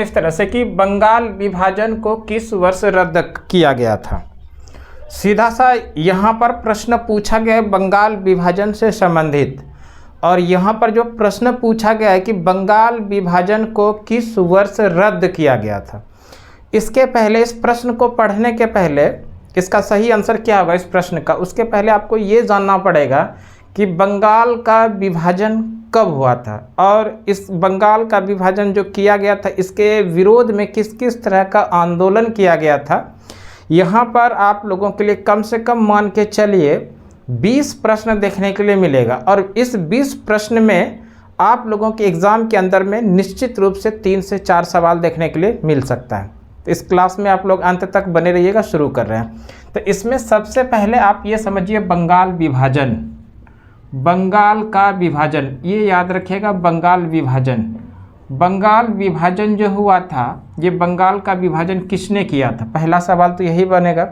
इस तरह से कि बंगाल विभाजन को किस वर्ष रद्द किया गया था। सीधा सा यहाँ पर प्रश्न पूछा गया है बंगाल विभाजन से संबंधित, और यहाँ पर जो प्रश्न पूछा गया है कि बंगाल विभाजन को किस वर्ष रद्द किया गया था। इसके पहले, इस प्रश्न को पढ़ने के पहले इसका सही आंसर क्या होगा इस प्रश्न का, उसके पहले आपको ये जानना पड़ेगा कि बंगाल का विभाजन कब हुआ था और इस बंगाल का विभाजन जो किया गया था इसके विरोध में किस किस तरह का आंदोलन किया गया था। यहाँ पर आप लोगों के लिए कम से कम मान के चलिए 20 प्रश्न देखने के लिए मिलेगा, और इस 20 प्रश्न में आप लोगों के एग्ज़ाम के अंदर में निश्चित रूप से 3 से 4 सवाल देखने के लिए मिल सकता है। तो इस क्लास में आप लोग अंत तक बने रहिएगा, शुरू कर रहे हैं। तो इसमें सबसे पहले आप ये समझिए बंगाल विभाजन, बंगाल का विभाजन, ये याद रखिएगा बंगाल विभाजन। बंगाल विभाजन जो हुआ था, ये बंगाल का विभाजन किसने किया था, पहला सवाल तो यही बनेगा।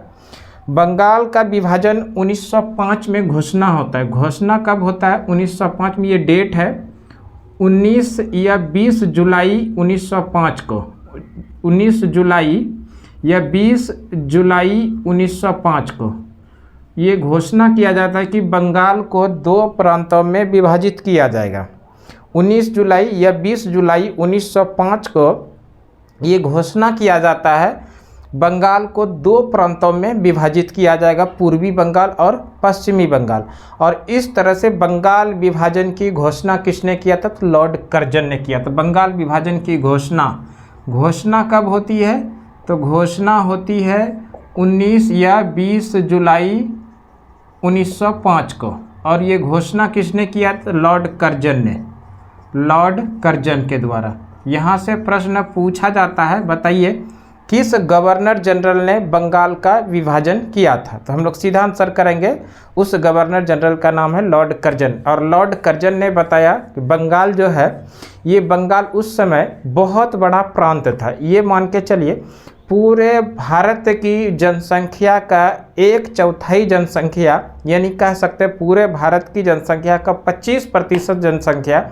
बंगाल का विभाजन 1905 में घोषणा होता है। घोषणा कब होता है? 1905 में, ये डेट है 19 या 20 जुलाई 1905 को, 19 जुलाई या 20 जुलाई 1905 को ये घोषणा किया जाता है कि बंगाल को 2 प्रांतों में विभाजित किया जाएगा। 19 जुलाई या 20 जुलाई 1905 को ये घोषणा किया जाता है बंगाल को 2 प्रांतों में विभाजित किया जाएगा, पूर्वी बंगाल और पश्चिमी बंगाल। और इस तरह से बंगाल विभाजन की घोषणा किसने किया था? तो लॉर्ड कर्जन ने किया था। बंगाल विभाजन की घोषणा कब होती है? तो घोषणा होती है 19 या 20 जुलाई 1905 को, और ये घोषणा किसने किया था? लॉर्ड कर्जन ने, लॉर्ड कर्जन के द्वारा। यहाँ से प्रश्न पूछा जाता है, बताइए किस गवर्नर जनरल ने बंगाल का विभाजन किया था? तो हम लोग सीधा आंसर करेंगे, उस गवर्नर जनरल का नाम है लॉर्ड कर्जन। और लॉर्ड कर्जन ने बताया कि बंगाल जो है, ये बंगाल उस समय बहुत बड़ा प्रांत था। ये मान के चलिए पूरे भारत की जनसंख्या का 1/4 जनसंख्या, यानी कह सकते हैं पूरे भारत की जनसंख्या का 25% जनसंख्या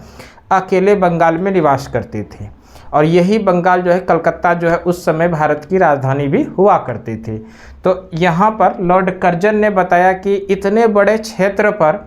अकेले बंगाल में निवास करती थी। और यही बंगाल जो है, कलकत्ता जो है, उस समय भारत की राजधानी भी हुआ करती थी। तो यहाँ पर लॉर्ड कर्जन ने बताया कि इतने बड़े क्षेत्र पर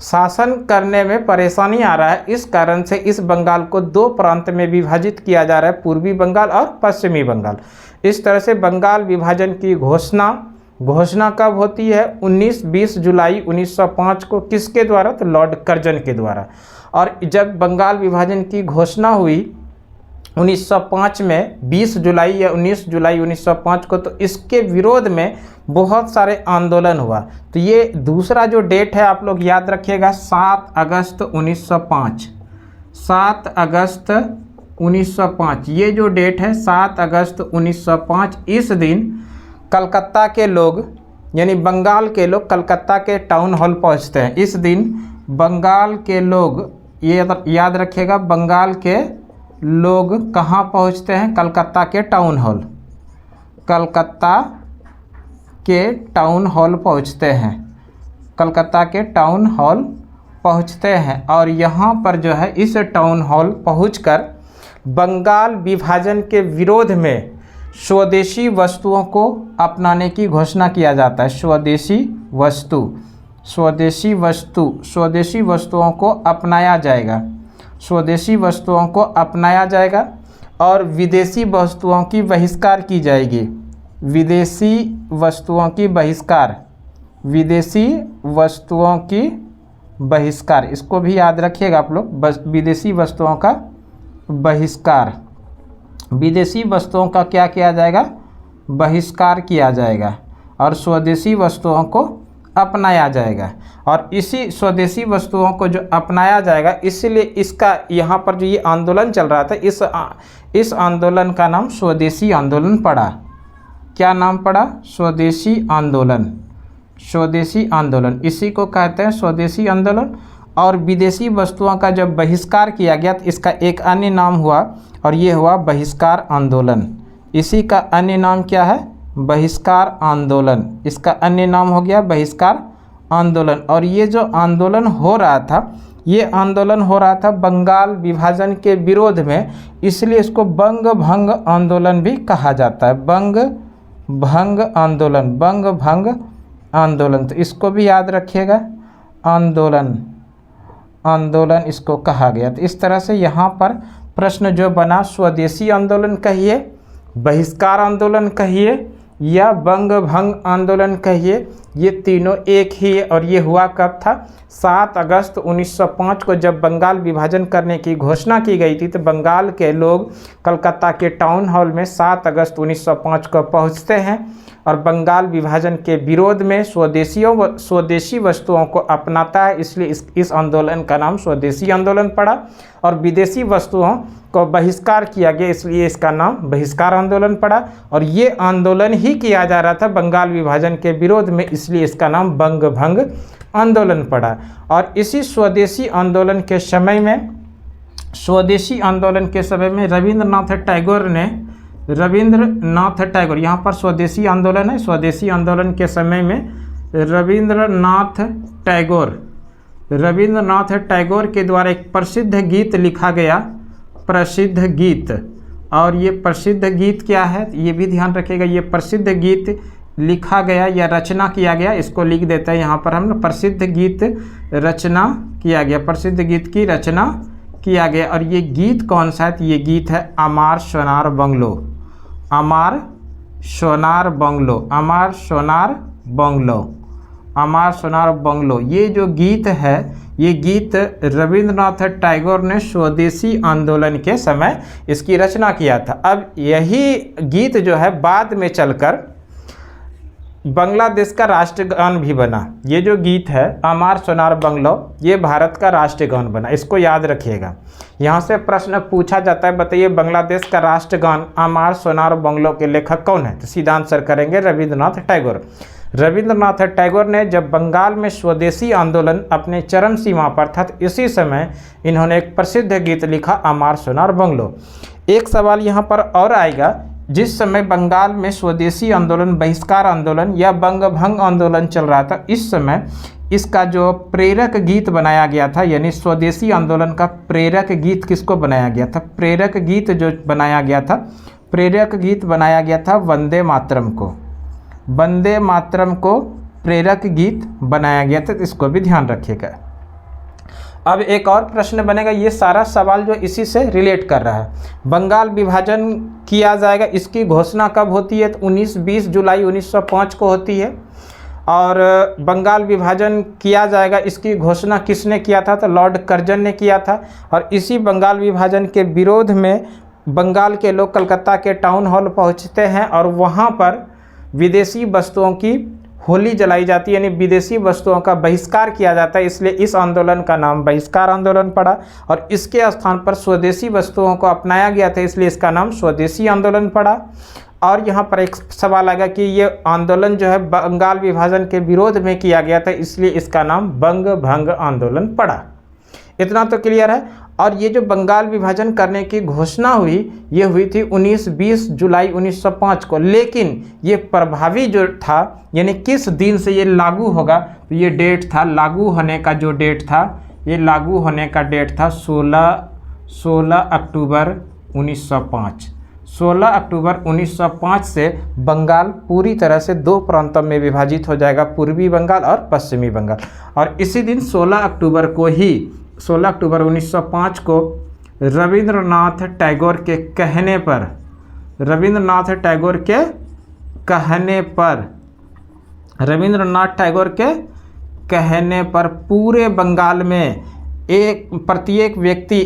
शासन करने में परेशानी आ रहा है, इस कारण से इस बंगाल को 2 प्रांत में विभाजित किया जा रहा है, पूर्वी बंगाल और पश्चिमी बंगाल। इस तरह से बंगाल विभाजन की घोषणा कब होती है? 19-20 जुलाई 1905 को। किसके द्वारा? तो लॉर्ड कर्जन के द्वारा। और जब बंगाल विभाजन की घोषणा हुई 1905 में, 20 जुलाई या 19 जुलाई 1905 को, तो इसके विरोध में बहुत सारे आंदोलन हुआ। तो ये दूसरा जो डेट है आप लोग याद रखिएगा, 7 अगस्त 1905, 7 अगस्त 1905, ये जो डेट है 7 अगस्त 1905, इस दिन कलकत्ता के लोग, यानी बंगाल के लोग कलकत्ता के टाउन हॉल पहुंचते हैं। इस दिन बंगाल के लोग, ये याद रखिएगा, बंगाल के लोग कहाँ पहुंचते हैं? कलकत्ता के टाउन हॉल, कलकत्ता के टाउन हॉल पहुंचते हैं, कलकत्ता के टाउन हॉल पहुंचते हैं। और यहाँ पर जो है इस टाउन हॉल पहुंचकर बंगाल विभाजन के विरोध में स्वदेशी वस्तुओं को अपनाने की घोषणा किया जाता है। स्वदेशी वस्तुओं को अपनाया जाएगा, स्वदेशी वस्तुओं को अपनाया जाएगा और विदेशी वस्तुओं की बहिष्कार की जाएगी। विदेशी वस्तुओं की बहिष्कार, विदेशी वस्तुओं की बहिष्कार, इसको भी याद रखिएगा आप लोग, विदेशी वस्तुओं का बहिष्कार। विदेशी वस्तुओं का क्या किया जाएगा? बहिष्कार किया जाएगा और स्वदेशी वस्तुओं को अपनाया जाएगा। और इसी स्वदेशी वस्तुओं को जो अपनाया जाएगा, इसलिए इसका यहाँ पर जो ये आंदोलन चल रहा था, इस आंदोलन का नाम स्वदेशी आंदोलन पड़ा। क्या नाम पड़ा? स्वदेशी आंदोलन, स्वदेशी आंदोलन, इसी को कहते हैं स्वदेशी आंदोलन। और विदेशी वस्तुओं का जब बहिष्कार किया गया तो इसका एक अन्य नाम हुआ, और ये हुआ बहिष्कार आंदोलन। इसी का अन्य नाम क्या है? बहिष्कार आंदोलन। इसका अन्य नाम हो गया बहिष्कार आंदोलन। और ये जो आंदोलन हो रहा था, ये आंदोलन हो रहा था बंगाल विभाजन के विरोध में, इसलिए इसको बंग भंग आंदोलन भी कहा जाता है। बंग भंग आंदोलन, बंग भंग आंदोलन, तो इसको भी याद रखिएगा, आंदोलन, आंदोलन इसको कहा गया। तो इस तरह से यहाँ पर प्रश्न जो बना, स्वदेशी आंदोलन कहिए, बहिष्कार आंदोलन कहिए या बंग भंग आंदोलन कहिए, ये तीनों एक ही है। और ये हुआ कब था? 7 अगस्त 1905 को जब बंगाल विभाजन करने की घोषणा की गई थी, तो बंगाल के लोग कलकत्ता के टाउन हॉल में 7 अगस्त 1905 को पहुंचते हैं और बंगाल विभाजन के विरोध में स्वदेशी वस्तुओं को अपनाता है, इसलिए इस आंदोलन का नाम स्वदेशी आंदोलन पड़ा। और विदेशी वस्तुओं को बहिष्कार किया गया, इसलिए इसका नाम बहिष्कार आंदोलन पड़ा। और ये आंदोलन ही किया जा रहा था बंगाल विभाजन के विरोध में, इसलिए इसका नाम बंग भंग आंदोलन पड़ा। और इसी स्वदेशी आंदोलन के समय में, रविंद्रनाथ टैगोर, यहाँ पर स्वदेशी आंदोलन है, स्वदेशी आंदोलन के समय में रविंद्रनाथ टैगोर के द्वारा एक प्रसिद्ध गीत लिखा गया, प्रसिद्ध गीत। और ये प्रसिद्ध गीत क्या है, ये भी ध्यान रखिएगा, ये प्रसिद्ध गीत लिखा गया या रचना किया गया, इसको लिख देते हैं यहाँ पर हम, प्रसिद्ध गीत रचना किया गया, प्रसिद्ध गीत की रचना किया गया। और ये गीत कौन सा है? ये गीत है अमार सोनार बंगलो, अमार सोनार बंगलो, अमार सोनार बंगलो, अमार सोनार बंगलो। ये जो गीत है, ये गीत रविंद्रनाथ टैगोर ने स्वदेशी आंदोलन के समय इसकी रचना किया था। अब यही गीत जो है बाद में चलकर बांग्लादेश का राष्ट्रगान भी बना। ये जो गीत है अमार सोनार बंगलो, ये भारत का राष्ट्रगान बना, इसको याद रखिएगा। यहाँ से प्रश्न पूछा जाता है, बताइए बांग्लादेश का राष्ट्रगान अमार सोनार बंगलो के लेखक कौन है? तो सीधा आंसर करेंगे रविंद्रनाथ टैगोर। रविंद्रनाथ टैगोर ने जब बंगाल में स्वदेशी आंदोलन अपने चरम सीमा पर था, तो इसी समय इन्होंने एक प्रसिद्ध गीत लिखा अमार सोनार बंगलो। एक सवाल यहाँ पर और आएगा, जिस समय बंगाल में स्वदेशी आंदोलन, बहिष्कार आंदोलन या बंग भंग आंदोलन चल रहा था, इस समय इसका जो प्रेरक गीत बनाया गया था, यानी स्वदेशी आंदोलन का प्रेरक गीत किसको बनाया गया था? प्रेरक गीत जो बनाया गया था, प्रेरक गीत बनाया गया था वंदे मातरम को, वंदे मातरम को प्रेरक गीत बनाया गया था, तो इसको भी ध्यान रखिएगा। अब एक और प्रश्न बनेगा, ये सारा सवाल जो इसी से रिलेट कर रहा है। बंगाल विभाजन किया जाएगा, इसकी घोषणा कब होती है? तो 20 जुलाई 1905 को होती है। और बंगाल विभाजन किया जाएगा, इसकी घोषणा किसने किया था? तो लॉर्ड कर्जन ने किया था। और इसी बंगाल विभाजन के विरोध में बंगाल के लोग कलकत्ता के टाउन हॉल पहुंचते हैं और वहां पर विदेशी वस्तुओं की होली जलाई जाती है, यानी विदेशी वस्तुओं का बहिष्कार किया जाता है, इसलिए इस आंदोलन का नाम बहिष्कार आंदोलन पड़ा। और इसके स्थान पर स्वदेशी वस्तुओं को अपनाया गया था, इसलिए इसका नाम स्वदेशी आंदोलन पड़ा। और यहाँ पर एक सवाल आएगा कि ये आंदोलन जो है बंगाल विभाजन के विरोध में किया गया था, इसलिए इसका नाम बंग भंग आंदोलन पड़ा। इतना तो क्लियर है। और ये जो बंगाल विभाजन करने की घोषणा हुई, ये हुई थी 19-20 जुलाई 1905 को, लेकिन ये प्रभावी जो था, यानी किस दिन से ये लागू होगा, तो ये डेट था, लागू होने का जो डेट था, ये लागू होने का डेट था 16 अक्टूबर 1905। 16 अक्टूबर 1905 से बंगाल पूरी तरह से 2 प्रांतों में विभाजित हो जाएगा, पूर्वी बंगाल और पश्चिमी बंगाल। और इसी दिन 16 अक्टूबर 1905 को रविंद्रनाथ टैगोर के कहने पर, रविंद्रनाथ टैगोर के कहने पर पूरे बंगाल में प्रत्येक व्यक्ति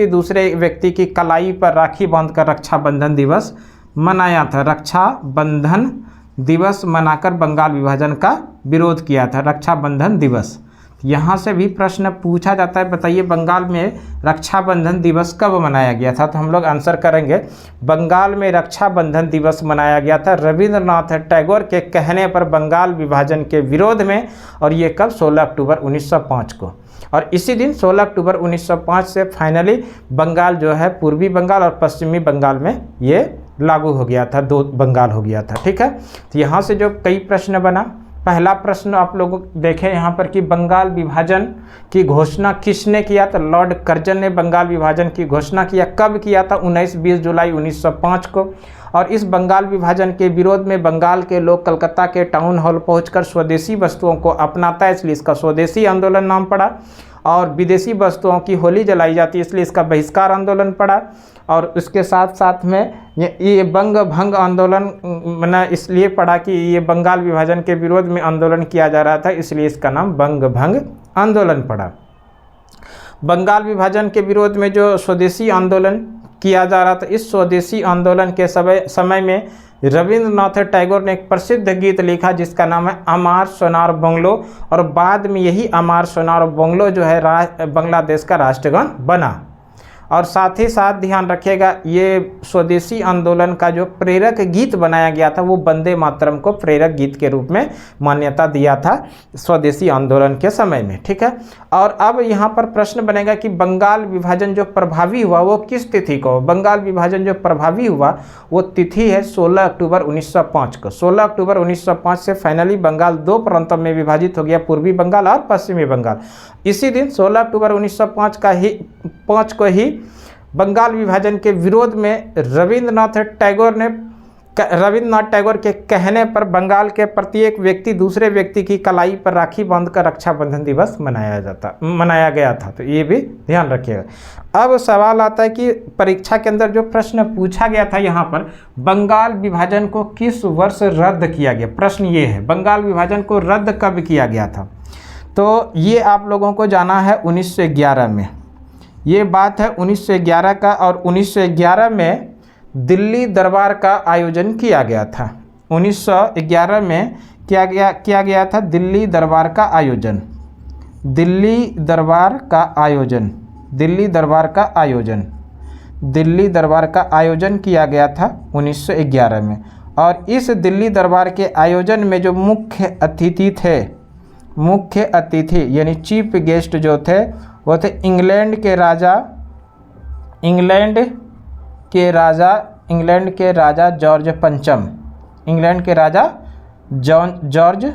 दूसरे व्यक्ति की कलाई पर राखी बांधकर रक्षाबंधन दिवस मनाया था। रक्षाबंधन दिवस मनाकर बंगाल विभाजन का विरोध किया था, रक्षाबंधन दिवस। यहाँ से भी प्रश्न पूछा जाता है, बताइए बंगाल में रक्षाबंधन दिवस कब मनाया गया था? तो हम लोग आंसर करेंगे, बंगाल में रक्षाबंधन दिवस मनाया गया था रविंद्रनाथ टैगोर के कहने पर बंगाल विभाजन के विरोध में। और ये कब? 16 अक्टूबर 1905 को। और इसी दिन 16 अक्टूबर 1905 से फाइनली बंगाल जो है पूर्वी बंगाल और पश्चिमी बंगाल में ये लागू हो गया था, 2 बंगाल हो गया था। ठीक है, तो यहाँ से जो कई प्रश्न बना, पहला प्रश्न आप लोग देखें यहाँ पर कि बंगाल विभाजन की घोषणा किसने किया? तो लॉर्ड कर्जन ने बंगाल विभाजन की घोषणा किया। कब किया था? 19-20 जुलाई 1905 को। और इस बंगाल विभाजन के विरोध में बंगाल के लोग कलकत्ता के टाउन हॉल पहुंचकर स्वदेशी वस्तुओं को अपनाता है, इसलिए इसका स्वदेशी आंदोलन नाम पड़ा। और विदेशी वस्तुओं की होली जलाई जाती है, इसलिए इसका बहिष्कार आंदोलन पड़ा। और उसके साथ साथ में ये बंग भंग आंदोलन बना, इसलिए पड़ा कि ये बंगाल विभाजन के विरोध में आंदोलन किया जा रहा था, इसलिए इसका नाम बंग भंग आंदोलन पड़ा। बंगाल विभाजन के विरोध में जो स्वदेशी आंदोलन किया जा रहा था, इस स्वदेशी आंदोलन के समय में रविंद्रनाथ टैगोर ने एक प्रसिद्ध गीत लिखा जिसका नाम है अमार सोनार बंगलो। और बाद में यही अमार सोनार बंगलो जो है बांग्लादेश का राष्ट्रगान बना। और साथ ही साथ ध्यान रखिएगा, ये स्वदेशी आंदोलन का जो प्रेरक गीत बनाया गया था वो वंदे मातरम को प्रेरक गीत के रूप में मान्यता दिया था स्वदेशी आंदोलन के समय में। ठीक है, और अब यहाँ पर प्रश्न बनेगा कि बंगाल विभाजन जो प्रभावी हुआ वो किस तिथि को? बंगाल विभाजन जो प्रभावी हुआ वो तिथि है 16 अक्टूबर 1905 को। 16 अक्टूबर 1905 से फाइनली बंगाल 2 प्रांतों में विभाजित हो गया, पूर्वी बंगाल और पश्चिमी बंगाल। इसी दिन 16 अक्टूबर 1905 को ही बंगाल विभाजन के विरोध में रविंद्रनाथ टैगोर के कहने पर बंगाल के प्रत्येक व्यक्ति दूसरे व्यक्ति की कलाई पर राखी बांधकर रक्षाबंधन दिवस मनाया गया था। तो ये भी ध्यान रखिएगा। अब सवाल आता है कि परीक्षा के अंदर जो प्रश्न पूछा गया था यहाँ पर, बंगाल विभाजन को किस वर्ष रद्द किया गया? प्रश्न ये है, बंगाल विभाजन को रद्द कब किया गया था? तो ये आप लोगों को जाना है 1911 में। ये बात है 1911 का। और 1911 में दिल्ली दरबार का आयोजन किया गया था। 1911 में किया गया था दिल्ली दरबार का आयोजन। दिल्ली दरबार का आयोजन किया गया था 1911 में। और इस दिल्ली दरबार के आयोजन में जो मुख्य अतिथि यानी चीफ गेस्ट जो थे वो थे इंग्लैंड के राजा जॉर्ज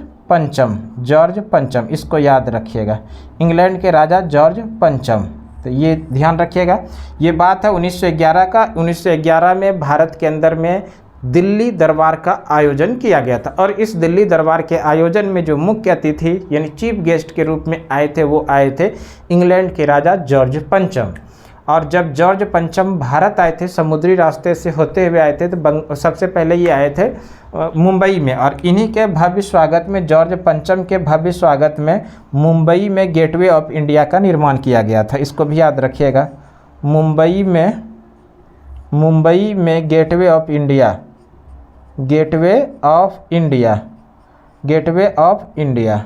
पंचम, इसको याद रखिएगा, इंग्लैंड के राजा जॉर्ज पंचम। तो ये ध्यान रखिएगा, ये बात है 1911 का। 1911 में भारत के अंदर में दिल्ली दरबार का आयोजन किया गया था। और इस दिल्ली दरबार के आयोजन में जो मुख्य अतिथि यानी चीफ गेस्ट के रूप में आए थे वो आए थे इंग्लैंड के राजा जॉर्ज पंचम। और जब जॉर्ज पंचम भारत आए थे, समुद्री रास्ते से होते हुए आए थे, तो सबसे पहले ये आए थे मुंबई में। और इन्हीं के भव्य स्वागत में, जॉर्ज पंचम के भव्य स्वागत में मुंबई में गेटवे ऑफ इंडिया का निर्माण किया गया था। इसको भी याद रखिएगा, मुंबई में गेटवे ऑफ इंडिया।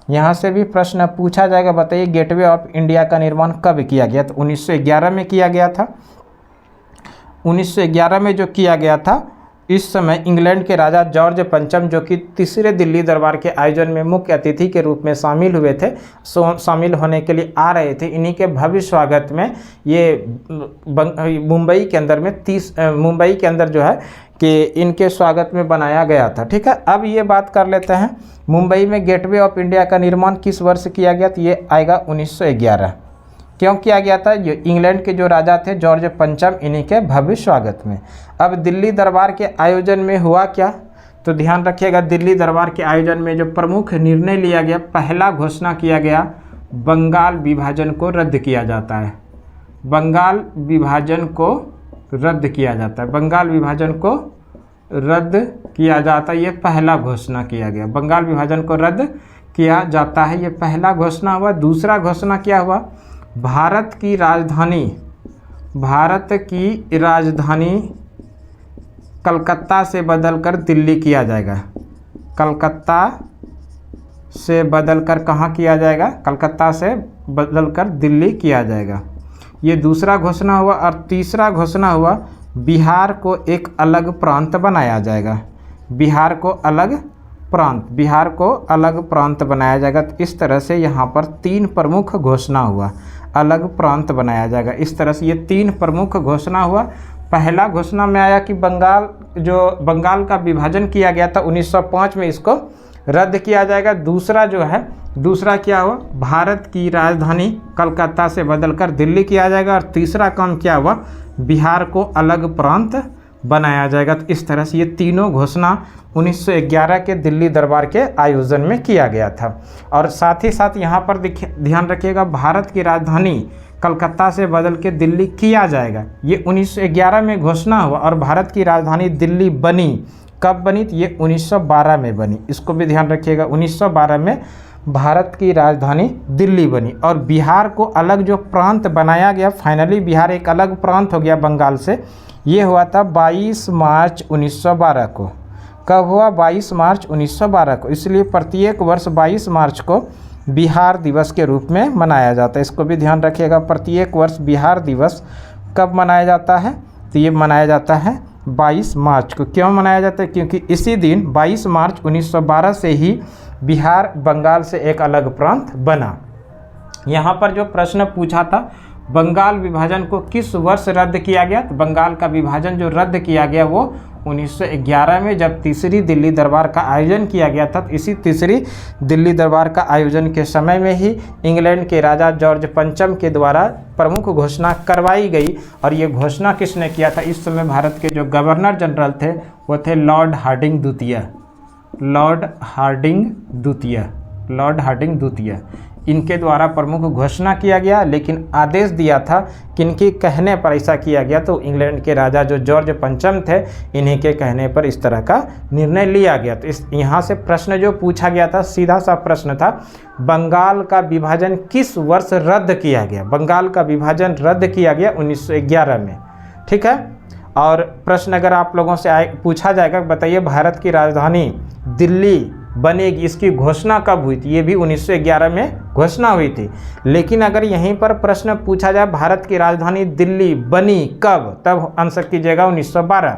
यहाँ से भी प्रश्न पूछा जाएगा, बताइए गेटवे ऑफ इंडिया का निर्माण कब किया गया? तो 1911 में किया गया था। 1911 में जो किया गया था, इस समय इंग्लैंड के राजा जॉर्ज पंचम जो कि तीसरे दिल्ली दरबार के आयोजन में मुख्य अतिथि के रूप में शामिल हुए थे, शामिल होने के लिए आ रहे थे। इन्हीं के भव्य स्वागत में ये मुंबई के अंदर जो है कि इनके स्वागत में बनाया गया था। ठीक है, अब ये बात कर लेते हैं मुंबई में गेटवे ऑफ इंडिया का निर्माण किस वर्ष किया गया? तो ये आएगा 1911। क्यों किया गया था? ये इंग्लैंड के जो राजा थे जॉर्ज पंचम, इन्हीं के भव्य स्वागत में। अब दिल्ली दरबार के आयोजन में हुआ क्या? तो ध्यान रखिएगा, दिल्ली दरबार के आयोजन में जो प्रमुख निर्णय लिया गया, पहला घोषणा किया गया बंगाल विभाजन को रद्द किया जाता है। बंगाल विभाजन को रद्द किया जाता है, बंगाल विभाजन को रद्द किया जाता है, ये पहला घोषणा किया गया। बंगाल विभाजन को रद्द किया जाता है, ये पहला घोषणा हुआ। दूसरा घोषणा क्या हुआ? भारत की राजधानी कलकत्ता से बदलकर दिल्ली किया जाएगा। कलकत्ता से बदलकर कहाँ किया जाएगा? कलकत्ता से बदलकर दिल्ली किया जाएगा। ये दूसरा घोषणा हुआ। और तीसरा घोषणा हुआ बिहार को एक अलग प्रांत बनाया जाएगा। बिहार को अलग प्रांत बनाया जाएगा। तो इस तरह से यहाँ पर 3 प्रमुख घोषणा हुआ, अलग प्रांत बनाया जाएगा। इस तरह से ये 3 प्रमुख घोषणा हुआ। पहला घोषणा में आया कि बंगाल का विभाजन किया गया था 1905 में, इसको रद्द किया जाएगा। दूसरा क्या हुआ, भारत की राजधानी कलकत्ता से बदलकर दिल्ली किया जाएगा। और तीसरा काम क्या हुआ, बिहार को अलग प्रांत बनाया जाएगा। तो इस तरह से ये तीनों घोषणा 1911 के दिल्ली दरबार के आयोजन में किया गया था। और साथ ही साथ यहाँ पर ध्यान रखिएगा, भारत की राजधानी कलकत्ता से बदल के दिल्ली किया जाएगा, ये 1911 में घोषणा हुआ। और भारत की राजधानी दिल्ली बनी, कब बनी, तो ये 1912 में बनी। इसको भी ध्यान रखिएगा, 1912 में भारत की राजधानी दिल्ली बनी। और बिहार को अलग जो प्रांत बनाया गया, फाइनली बिहार एक अलग प्रांत हो गया बंगाल से, ये हुआ था 22 मार्च 1912 को। कब हुआ, 22 मार्च 1912 को। इसलिए प्रत्येक वर्ष 22 मार्च को बिहार दिवस के रूप में मनाया जाता है। इसको भी ध्यान रखिएगा, प्रत्येक वर्ष बिहार दिवस कब मनाया जाता है, तो ये मनाया जाता है 22 मार्च को। क्यों मनाया जाता है, क्योंकि इसी दिन 22 मार्च 1912 से ही बिहार बंगाल से एक अलग प्रांत बना। यहाँ पर जो प्रश्न पूछा था, बंगाल विभाजन को किस वर्ष रद्द किया गया, तो बंगाल का विभाजन जो रद्द किया गया वो 1911 में, जब तीसरी दिल्ली दरबार का आयोजन किया गया था। तो इसी तीसरी दिल्ली दरबार का आयोजन के समय में ही इंग्लैंड के राजा जॉर्ज पंचम के द्वारा प्रमुख घोषणा करवाई गई। और ये घोषणा किसने किया था, इस समय भारत के जो गवर्नर जनरल थे वो थे लॉर्ड हार्डिंग द्वितीय। इनके द्वारा प्रमुख घोषणा किया गया, लेकिन आदेश दिया था किनके कहने पर ऐसा किया गया, तो इंग्लैंड के राजा जो जॉर्ज पंचम थे, इन्हीं के कहने पर इस तरह का निर्णय लिया गया। तो यहाँ से प्रश्न जो पूछा गया था, सीधा सा प्रश्न था, बंगाल का विभाजन किस वर्ष रद्द किया गया। बंगाल का विभाजन रद्द किया गया 1911 में, ठीक है। और प्रश्न अगर आप लोगों से पूछा जाएगा, बताइए भारत की राजधानी दिल्ली बनेगी, इसकी घोषणा कब हुई थी, ये भी 1911 में घोषणा हुई थी। लेकिन अगर यहीं पर प्रश्न पूछा जाए भारत की राजधानी दिल्ली बनी कब, तब आंसर कीजिएगा 1912।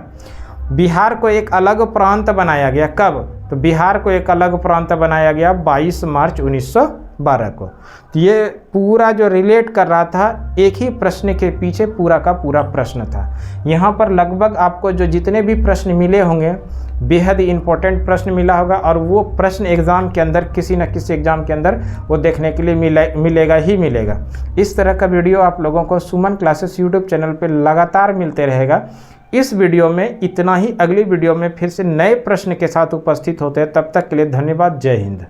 बिहार को एक अलग प्रांत बनाया गया कब, तो बिहार को एक अलग प्रांत बनाया गया 22 मार्च 1912 को। तो ये पूरा जो रिलेट कर रहा था, एक ही प्रश्न के पीछे पूरा का पूरा प्रश्न था। यहाँ पर लगभग आपको जो जितने भी प्रश्न मिले होंगे, बेहद इम्पोर्टेंट प्रश्न मिला होगा। और वो प्रश्न एग्ज़ाम के अंदर, किसी न किसी एग्ज़ाम के अंदर वो देखने के लिए मिलेगा ही मिलेगा। इस तरह का वीडियो आप लोगों को सुमन क्लासेस यूट्यूब चैनल पर लगातार मिलते रहेगा। इस वीडियो में इतना ही, अगली वीडियो में फिर से नए प्रश्न के साथ उपस्थित होते हैं। तब तक के लिए धन्यवाद, जय हिंद।